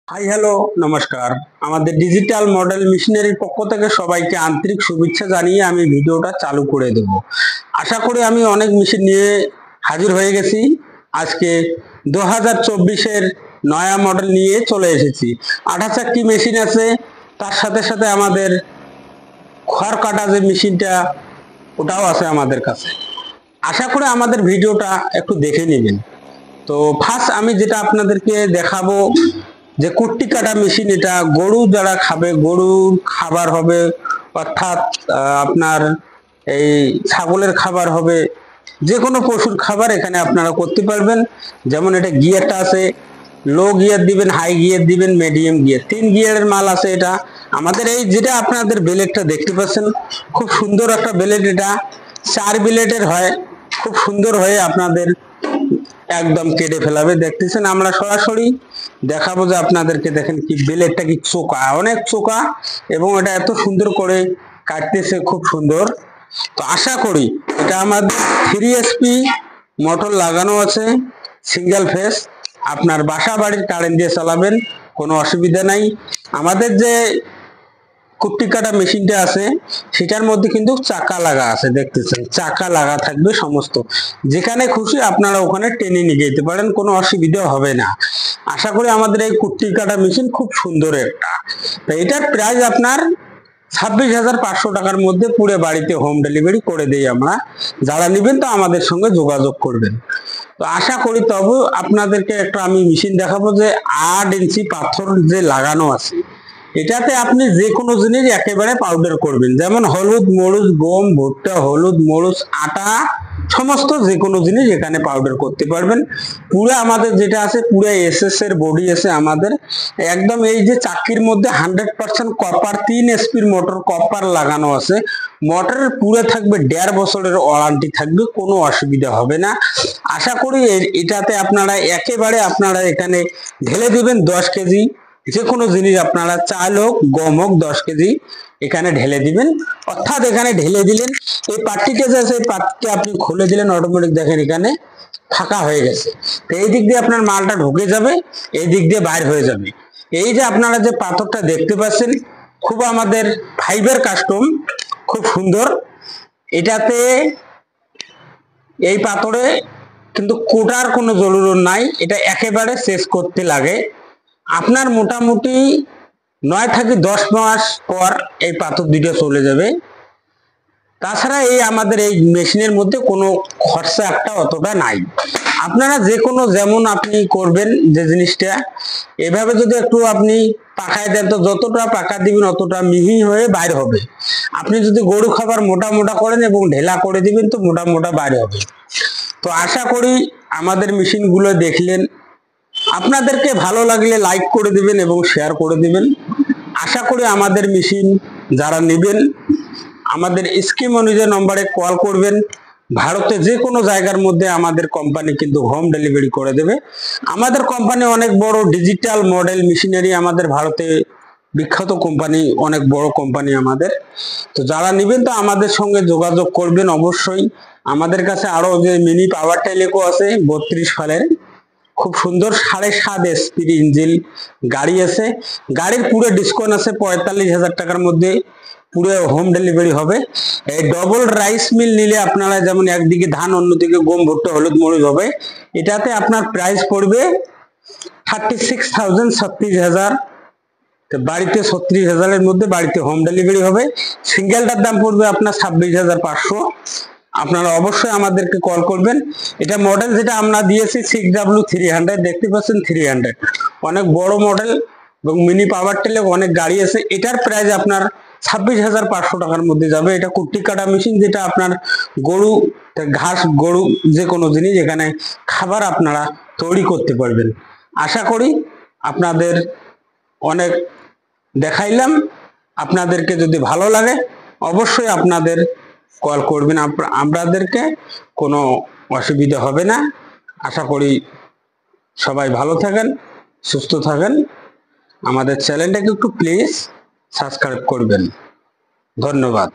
Hi hello নমস্কার। আমাদের digital model মেশিনারির পক্ষ থেকে সবাইকে আন্তরিক শুভেচ্ছা জানিয়ে আমি ভিডিওটা চালু করে দেব। আশা করি আমি অনেক মেশিন নিয়ে হাজির হয়ে গেছি। আজকে 2024-এর নয়া মডেল নিয়ে চলে এসেছি। 28 চাক্কি মেশিন আছে, তার সাথে সাথে আমাদের খড় কাটা যে মেশিনটা ওটাও আছে আমাদের কাছে। আশা করি আমাদের ভিডিওটা একটু দেখে নেবেন। তো ফার্স্ট আমি যেটা আপনাদেরকে দেখাবো যে কুট্টি কাটা মেশিন, এটা গরু যারা খাবে, গরুর খাবার হবে, অর্থাৎ আপনার এই ছাগলের খাবার হবে, যে কোনো পশুর খাবার এখানে আপনারা করতে পারবেন। যেমন এটা গিয়ারটা আছে, লো গিয়ার দিবেন, হাই গিয়ার দিবেন, মিডিয়াম গিয়ার, 3 গিয়ারের মাল আছে এটা। আমাদের এই যেটা আপনাদের ব্লেডটা দেখতে পাচ্ছেন, খুব সুন্দর একটা ব্লেড, এটা 4 ব্লেডের হয়, খুব সুন্দর হয়ে আপনাদের একদম কেটে ফেলাবে। দেখতেছেন, আমরা সরাসরি দেখাবো যে আপনাদেরকে। দেখেন কি ব্লেডটা কি চোকা, অনেক চোকা, এবং এটা এত সুন্দর করে কাটতেছে, খুব সুন্দর। তো আশা করি এটা আমাদের 3SP মোটর লাগানো আছে, সিঙ্গেল ফেস। আপনার বাসা বাড়ির কারেন্ট দিয়ে চালাবেন, কোনো অসুবিধা নাই। আমাদের যে কুট্টি কাটা মেশিনটা আছে সেটার মধ্যে কিন্তু চাকা লাগা আছে, দেখতেছেন চাকা লাগা থাকবে সমস্ত। যেখানে খুশি আপনারা ওখানে টেনে নিয়ে যেতে পারেন, কোনো অসুবিধা হবে না। আশা করি আমাদের এই কুট্টি কাটা মেশিন খুব সুন্দর একটা। তো এটার প্রাইস আপনার 26,500 টাকার মধ্যে পুরো বাড়িতে হোম ডেলিভারি করে দেই আমরা। যারা নেবেন তো আমাদের সঙ্গে যোগাযোগ করবেন। তো আশা করি তবে আপনাদেরকে একটা আমি মেশিন দেখাবো যে 8 ইঞ্চি পাথর যে লাগানো আছে, এটাতে আপনি যে কোনো জিনিস একেবারে পাউডার করবেন। যেমন হলুদ, মরিচ, গম, ভুট্টা, হলুদ, মরিচ, আটা, সমস্ত যে কোনো জিনিস এখানে পাউডার করতে পারবেন। পুরো আমাদের যেটা আছে, পুরো এসএস এর বডি আছে আমাদের একদম। এই যে চাক্কির মধ্যে 100% কপার, 3SP মোটর কপার লাগানো আছে। মোটরের পুরো থাকবে 1.5 বছরের ওয়ারেন্টি থাকবে, কোনো অসুবিধা হবে না। আশা করি এটাতে আপনারা একেবারে আপনারা এখানে ঢেলে দিবেন 10 কেজি, যে কোনো জিনিস আপনারা, চাল হোক, গম হোক, 10 কেজি এখানে ঢেলে দিবেন। অর্থাৎ এখানে ঢেলে দিলেন, এই পাট্টিটা যে আছে, এই পাট্টিটা আপনি খুলে দিলেন, অটোমেটিক দেখেন এখানে ফাঁকা হয়ে গেছে। তো এই দিক দিয়ে আপনার মালটা ঢুকে যাবে, এই দিক দিয়ে বাইর হয়ে যাবে। এই যে আপনারা যে পাথরটা দেখতে পাচ্ছেন, খুব আমাদের ফাইবার কাস্টম, খুব সুন্দর। এটাতে এই পাথরে কিন্তু কোটার কোনো জরুরত নাই, এটা একেবারে শেষ করতে লাগে। আপনার মোটামুটি 9 থেকে 10 মাস পর এই পাথর দুটো চলে যাবে। তাছাড়া এই আমাদের এই মেশিনের মধ্যে কোনো খরচা একটা অতটা নাই। আপনারা যে কোনো, যেমন আপনি করবেন যে জিনিসটা, এভাবে যদি একটু আপনি পাকায় দেন, তো যতটা পাকা দিবেন অতটা মিহি হয়ে বাইর হবে। আপনি যদি গরু খাবার মোটা মোটা করেন এবং ঢেলা করে দিবেন, তো মোটা মোটা বাইর হবে। তো আশা করি আমাদের মেশিনগুলো দেখলেন, আপনাদেরকে ভালো লাগলে লাইক করে দিবেন এবং শেয়ার করে দিবেন। আশা করি আমাদের মেশিন যারা নেবেন, আমাদের স্কিম অনুযায়ী নম্বরে কল করবেন। ভারতে যে কোনো জায়গার মধ্যে আমাদের কোম্পানি কিন্তু হোম ডেলিভারি করে দেবে। আমাদের কোম্পানি অনেক বড় ডিজিটাল মডেল মেশিনারি, আমাদের ভারতে বিখ্যাত কোম্পানি, অনেক বড় কোম্পানি আমাদের। তো যারা নেবেন তো আমাদের সঙ্গে যোগাযোগ করবেন অবশ্যই। আমাদের কাছে আরো যে মিনি পাওয়ার টেলেকো আছে 32 ফালের, খুব সুন্দর 7.5 এসপির ইঞ্জিন গাড়ি আছে। গাড়ির পুরো ডিসকাউন্ট আছে 45,000 টাকার মধ্যে পুরো হোম ডেলিভারি হবে। এই ডবল রাইস মিল নিলে আপনারা, যেমন একদিকে ধান অন্যদিকে গম, ভুট্টা, হলুদ, মরিচ হবে, এটাতে আপনার প্রাইস পড়বে 36,000, 36,000। বাড়িতে 36,000-এর মধ্যে বাড়িতে হোম ডেলিভারি হবে। সিঙ্গেলটার দাম পড়বে আপনার 26,500। আপনারা অবশ্যই আমাদেরকে কল করবেন। এটা মডেল যেটা আমরা দিয়েছি 6W300, দেখতে পাচ্ছেন 300, অনেক বড় মডেল এবং মিনি পাওয়ার টেলে অনেক গাড়ি আছে। এটার প্রাইস আপনার 26,500 টাকার মধ্যে যাবে। এটা কুট্টি কাটা মেশিন, যেটা আপনার গরু ঘাস, গরু যে কোনো জিনিস এখানে খাবার আপনারা তৈরি করতে পারবেন। আশা করি আপনাদের অনেক দেখাইলাম, আপনাদেরকে যদি ভালো লাগে অবশ্যই আপনাদের কল করবেন, আপনাদেরকে কোনো অসুবিধা হবে না। আশা করি সবাই ভালো থাকেন, সুস্থ থাকেন। আমাদের চ্যানেলটাকে একটু প্লিজ সাবস্ক্রাইব করবেন। ধন্যবাদ।